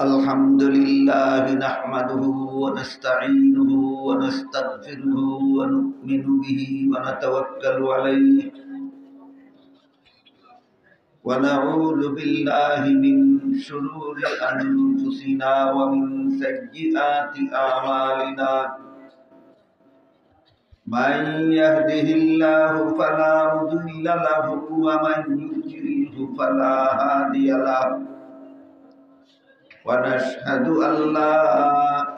الحمد لله نحمده ونستعينه ونستغفره ونؤمن به ونتوكل عليه ونعوذ بالله من شرور أنفسنا ومن سيئات أعمالنا من يهده الله فلا مضل له ومن يضلل فلا هادي له ونشهد أن لا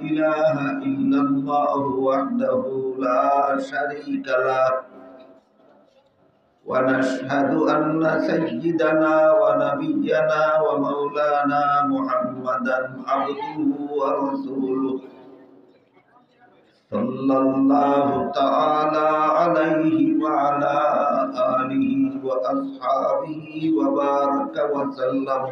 إله إلا الله وحده لا شريك له ونشهد أن سيدنا ونبينا ومولانا محمدا عبده ورسوله صلى الله تعالى عليه وعلى آله وأصحابه وبارك وسلم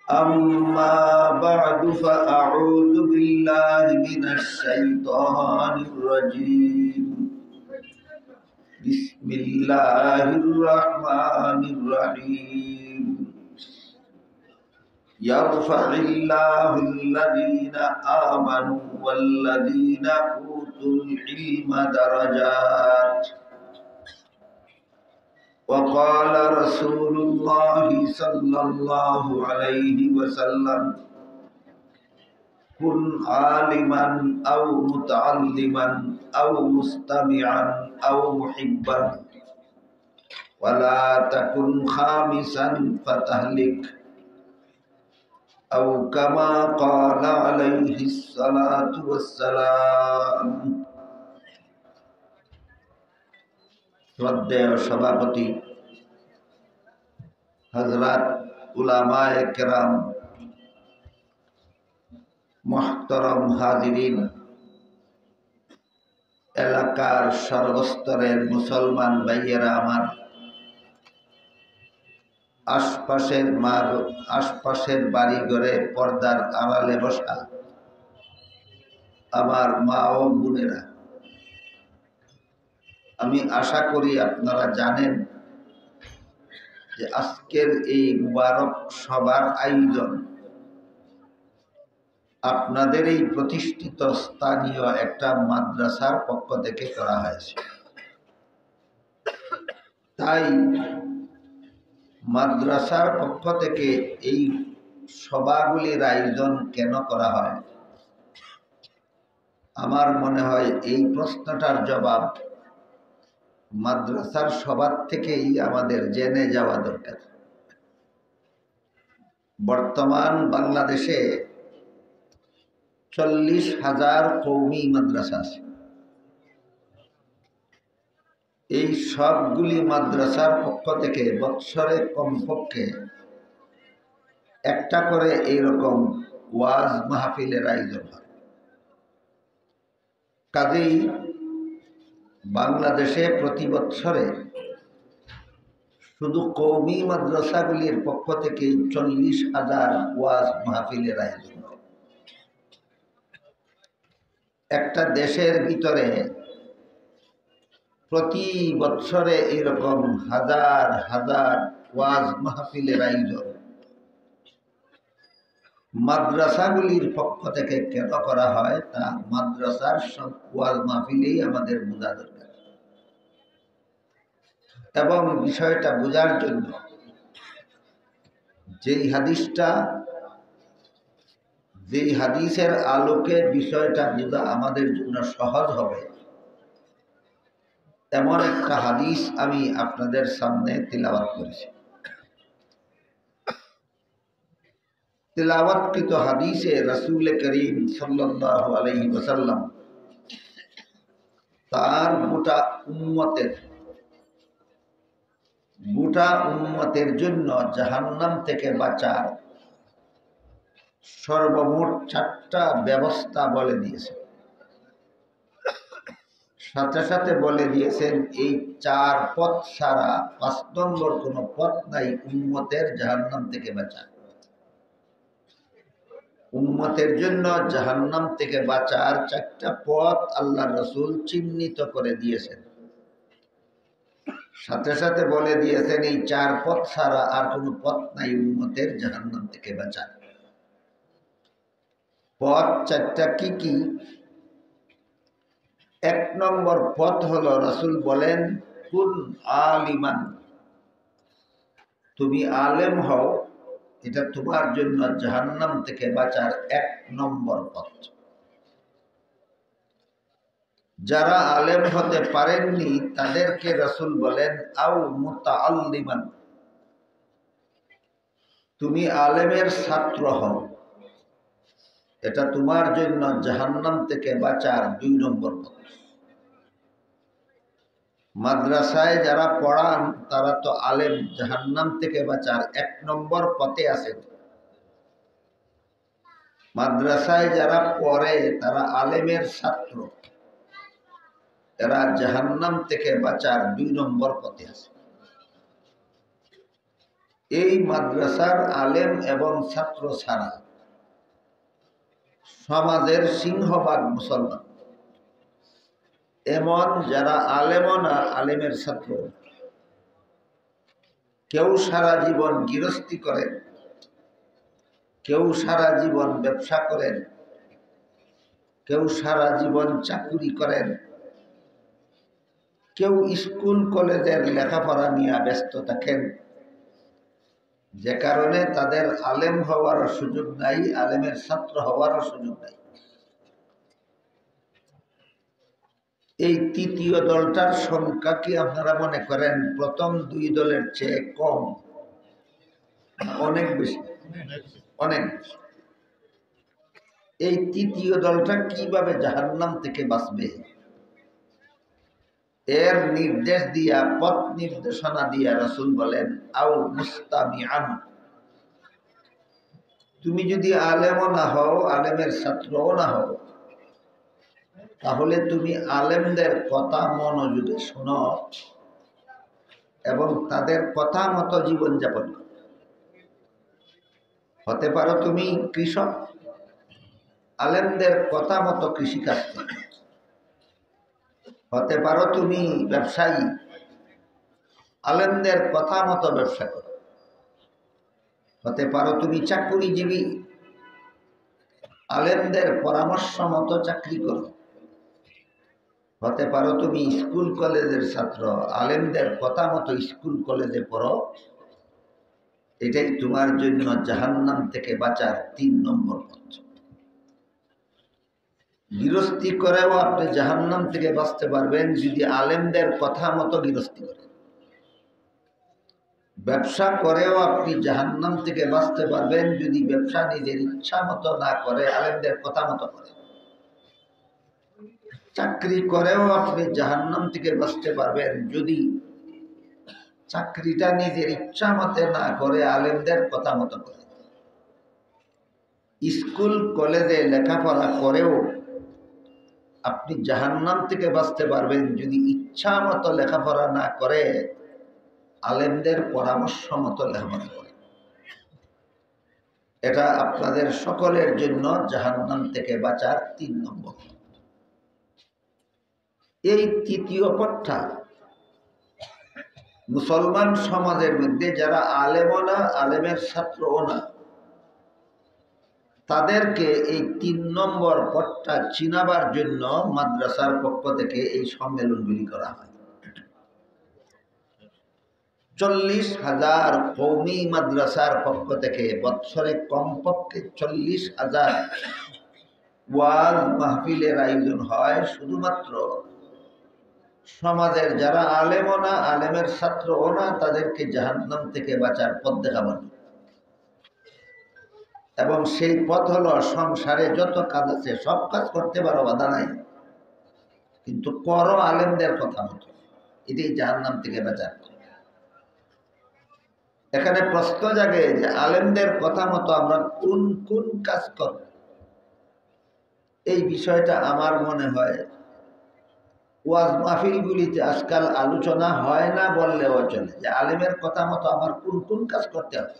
أما بعد فأعوذ بالله من الشيطان الرجيم بسم الله الرحمن الرحيم يرفع الله الذين آمنوا والذين أوتوا العلم درجات وقال رسول الله صلى الله عليه وسلم كن عالما أو متعلما أو مستمعا أو محبا ولا تكن خامسا فتهلك أو كما قال عليه الصلاة والسلام শ্রদ্ধেয় সভাপতি হযরত উলামায়ে কেরাম মুহতারাম হাজিরিন এলাকার সর্বস্তরের মুসলমান ভাইয়েরা আমার আশপাশের বাড়িঘরে পর্দার আড়ালে বসা আমার মা ও বোনেরা, আমি আশা করি আপনারা জানেন যে আজকের এই মুবারক সভার আয়োজন আপনাদের এই প্রতিষ্ঠিত স্থানীয় একটা মাদ্রাসার পক্ষ থেকে করা হয়েছে। তাই মাদ্রাসার পক্ষ থেকে এই সভাগুলির আয়োজন কেন করা হয়, আমার মনে হয় এই প্রশ্নটার জবাব মাদ্রাসার সবার থেকেই আমাদের জেনে যাওয়া দরকার। বর্তমান বাংলাদেশে 40,000 কওমি মাদ্রাসা আছে। এই সবগুলি মাদ্রাসার পক্ষ থেকে বৎসরে কমপক্ষে একটা করে এইরকম ওয়াজ মাহফিলের আয়োজন হয়। কাজেই বাংলাদেশে প্রতি বৎসরে শুধু কওমি মাদ্রাসাগুলির পক্ষ থেকে 40,000 ওয়াজ মাহফিলের আয়োজন হয়। একটা দেশের ভিতরে প্রতি বৎসরে এরকম হাজার হাজার ওয়াজ মাহফিলের আয়োজন মাদ্রাসাগুলির পক্ষ থেকে কেন করা হয় তা মাদ্রাসার সব ওয়াজ মাহফিলেই আমাদের বোঝা দরকার। এবং বিষয়টা বোঝার জন্য যেই হাদিসের আলোকে বিষয়টা বোঝা আমাদের জন্য সহজ হবে, এমন একটা হাদিস আমি আপনাদের সামনে তিলাওয়াত করেছি। তিলাওয়াতকৃত হাদিসে রাসূল করিম সাল্লাল্লাহু আলাইহি ওয়াসাল্লাম তার গোটা উম্মতের জন্য জাহান্নাম থেকে বাঁচার সর্বমোট 4টা ব্যবস্থা বলে দিয়েছেন। সাথে সাথে বলে দিয়েছেন এই 4 পথ ছাড়া 5 নম্বর কোনো পথ নাই উম্মতের জাহান্নাম থেকে বাঁচা। উম্মতের জন্য জাহান্নাম থেকে বাঁচার 4টা পথ আল্লাহর রাসূল চিহ্নিত করে দিয়েছেন। সাথে সাথে বলে দিয়েছেন এই চার পথ ছাড়া আর কোনো পথ নাই উম্মতের জাহান্নাম থেকে বাঁচার। পথ চারটা কি কি? এক নম্বর পথ হলো, রাসূল বলেন, কুন আলিমান, তুমি আলেম হও, এটা তোমার জন্য জাহান্নাম থেকে বাঁচার এক নম্বর পথ। যারা আলেম হতে পারেননি তাদেরকে রাসূল বলেন আও মুতাআল্লিমান, তুমি আলেমের ছাত্র হও, এটা তোমার জন্য জাহান্নাম থেকে বাঁচার দুই নম্বর পথ। মাদ্রাসায় যারা পড়ান তারা তো আলেম, জাহান্নাম থেকে বাঁচার এক নম্বর পথে আছেন। মাদ্রাসায় যারা পড়ে তারা আলেমের ছাত্র, এরা জাহান্নাম থেকে বাঁচার দুই নম্বর পথে আছে। এই মাদ্রাসার আলেম এবং ছাত্র ছাড়া সমাজের সিংহভাগ মুসলমান এমন যারা আলেমও না, আলেমের ছাত্র। কেউ সারা জীবন গৃহস্থী করেন, কেউ সারা জীবন ব্যবসা করেন, কেউ সারা জীবন চাকুরি করেন, কেউ স্কুল কলেজের লেখাপড়া নিয়ে ব্যস্ত থাকেন, যে কারণে তাদের আলেম হওয়ারও সুযোগ নাই, আলেমের ছাত্র হওয়ারও সুযোগ নাই। এই তৃতীয় দলটার সংখ্যা কি আপনারা মনে করেন প্রথম দুই দলের চেয়ে কম? অনেক বেশি, অনেক বেশি। এই তৃতীয় দলটা কিভাবে জাহান্নাম থেকে বাঁচবে এর নির্দেশ দিয়া, পথ নির্দেশনা দিয়া রাসূল বলেন আও মুস্তামিআন, তুমি যদি আলেমও না হও, আলেমের ছাত্রও না হও, তাহলে তুমি আলেমদের কথা মনোযোগে শোনো এবং তাদের কথা মতো জীবনযাপন করো। হতে পারো তুমি কৃষক, আলেমদের কথা মতো কৃষিকাজ করো। হতে পারো তুমি ব্যবসায়ী, আলেমদের কথা মতো ব্যবসা করো। হতে পারো তুমি চাকরিজীবী, আলেমদের পরামর্শ মতো চাকরি করো। হতে পারো তুমি স্কুল কলেজের ছাত্র, আলেমদের কথা মতো স্কুল কলেজে পড়ো। এটাই তোমার জন্য জাহান্নাম থেকে বাঁচার তিন নম্বর পথ। গৃহস্থী করেও আপনি জাহান্নাম থেকে বাঁচতে পারবেন যদি আলেমদের কথা মতো গৃহস্থী করেন। ব্যবসা করেও আপনি জাহান্নাম থেকে বাঁচতে পারবেন যদি ব্যবসা নিজের ইচ্ছা মতো না করে, আলেমদের কথা মতো করে। চাকরি করেও আপনি জাহান্নাম থেকে বাঁচতে পারবেন যদি চাকরিটা নিজের ইচ্ছা মতে না করে, আলেমদের কথা মতো করে। স্কুল কলেজে লেখাপড়া করেও আপনি জাহান্নাম থেকে বাঁচতে পারবেন যদি ইচ্ছা মতো লেখাপড়া না করে, আলেমদের পরামর্শ মতো লেখাপড়া করে। এটা আপনাদের সকলের জন্য জাহান্নাম থেকে বাঁচার তিন নম্বর। এই তৃতীয় পথটা মুসলমান সমাজের মধ্যে যারা আলেমও না, আলেমের ছাত্রও না, তাদেরকে এই তিন নম্বর পথটা চিনাবার জন্য মাদ্রাসার পক্ষ থেকে এই সম্মেলনগুলি করা হয়। 40,000 কওমি মাদ্রাসার পক্ষ থেকে বৎসরে কমপক্ষে 40,000 ওয়াজ মাহফিলের আয়োজন হয়, শুধুমাত্র সমাজের যারা আলেমও না, আলেমের ছাত্রও না, তাদেরকে জাহান্নাম থেকে বাঁচার পথ দেখাবার। এবং সেই পথ হলো, সংসারে যত কাজ আছে সব কাজ করতে পারো, বাধা নাই, কিন্তু করো আলেমদের কথা মতো। এটাই জাহান্নাম থেকে বাঁচার। এখানে প্রশ্ন জাগে যে আলেমদের কথা মতো আমরা কোন কোন কাজ করব। এই বিষয়টা আমার মনে হয় ওয়াজ মাহফিলগুলিতে আজকাল আলোচনা হয় না বললেও চলে, যে আলেমের কথা মতো আমার কোন কোন কাজ করতে হবে।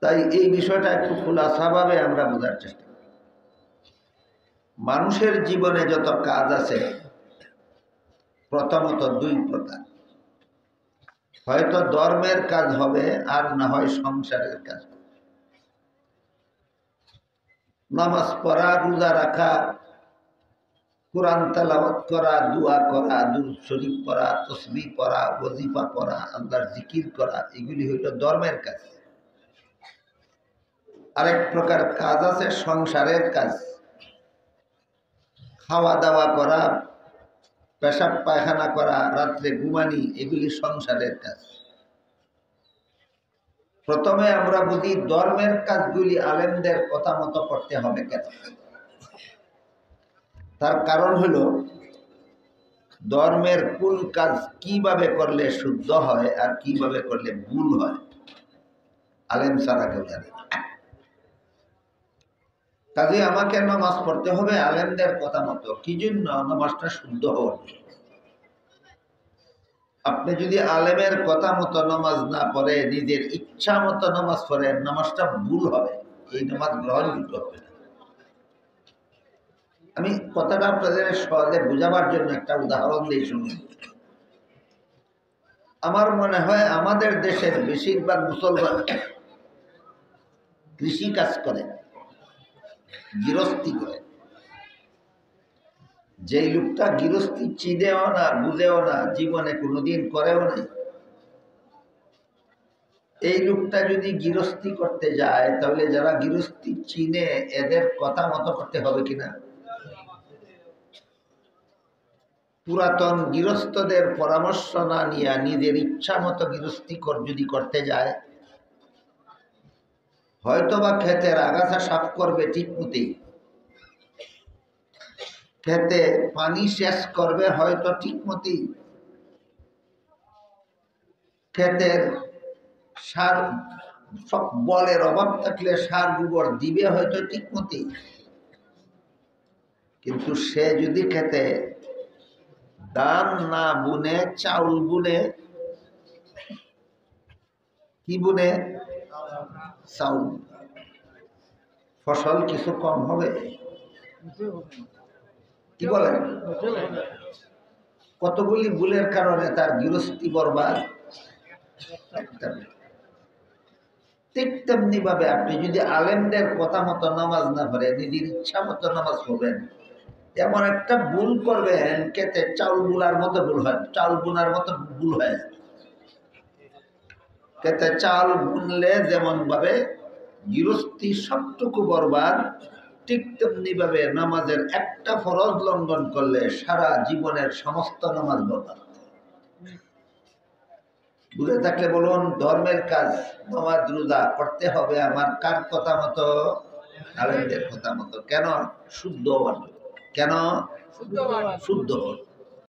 তাই এই বিষয়টা একটু খোলাসাভাবে আমরা বোঝার চেষ্টা করি। মানুষের জীবনে যত কাজ আছে প্রথমত দুই প্রকার, হয়তো ধর্মের কাজ হবে আর না হয় সংসারের কাজ। নামাজ পড়া, রোজা রাখা, কোরআন তেলাওয়াত করা, দোয়া করা, দুরূদ শরীফ পড়া, তাসবিহ পড়া, ওয়াজিফা পড়া, আল্লাহর জিকির করা, এগুলি হইল ধর্মের কাজ। আরেক প্রকার কাজ আছে সংসারের কাজ, খাওয়া দাওয়া করা, পেশাব পায়খানা করা, রাত্রে ঘুমানি, এগুলি সংসারের কাজ। প্রথমে আমরা বুঝি ধর্মের কাজগুলি আলেমদের কথা মতো করতে হবে কেন। তার কারণ হলো ধর্মের কোন কাজ কিভাবে করলে শুদ্ধ হয় আর কিভাবে করলে ভুল হয় আলেম ছাড়া কেউ জানে না। কাজে আমাকে নামাজ পড়তে হবে আলেমদের কথা মতো। কি জন্য? নামাজটা শুদ্ধ হওয়ার। আপনি যদি আলেমের কথা মতো নামাজ না পড়ে নিজের ইচ্ছা মতো নামাজ পড়েন, নামাজটা ভুল হবে, এই নামাজ গ্রহণযোগ্য হবে না। আমি কথাটা আপনাদের সহজে বোঝাবার জন্য একটা উদাহরণ দিয়ে শুনুন। আমার মনে হয় আমাদের দেশের বেশিরভাগ মুসলমান কৃষি কাজ করে, গৃহস্থী করে। যেই লোকটা গৃহস্থী চিনেও না, বুঝেও না, জীবনে কোনোদিন করেও নাই, এই লোকটা যদি গৃহস্থী করতে যায় তাহলে যারা গৃহস্থী চিনে এদের কথা মতো করতে হবে কিনা? পুরাতন গৃহস্থদের পরামর্শ না নিয়ে নিজের ইচ্ছা মতো গৃহস্থী যদি করতে যায়, হয়তোবা ক্ষেতের আগাছা সাফ করবে ঠিক মতোই, খেতে পানি সেচ করবে হয়তো ঠিক মতোই, ক্ষেতের সার সব বলের অভাব থাকলে সার গোবর দিবে হয়তো ঠিক মতোই, কিন্তু সে যদি খেতে ধান না বুনে চাউল বুনে, কি বুনে? চাউল, ফসল কিছু কম হবে? কি বলেন? কতগুলি ভুলের কারণে তার গৃহস্থী বরবাদ। ঠিক তেমনি ভাবে আপনি যদি আলেমদের কথা মতো নামাজ না পড়ে নিজের ইচ্ছা মতো নামাজ পড়বেন, এমন একটা ভুল করবেন খেতে চাউল বুলার মতো ভুল হয়, চাউল বুনার মতো ভুল হয়। খেতে চাল বুনলে যেমন ভাবে গৃহস্থী সবটুকু বরবাদ, ঠিক তেমনি ভাবে নামাজের একটা ফরজ লঙ্ঘন করলে সারা জীবনের সমস্ত নামাজ বরবাদ। বুঝে থাকলে বলুন, ধর্মের কাজ নামাজ রোজা করতে হবে আমার কার কথা মতো? আলেমদের কথা মতো। কেন? শুদ্ধ হওয়ার। কেন? শুদ্ধ হওয়ার।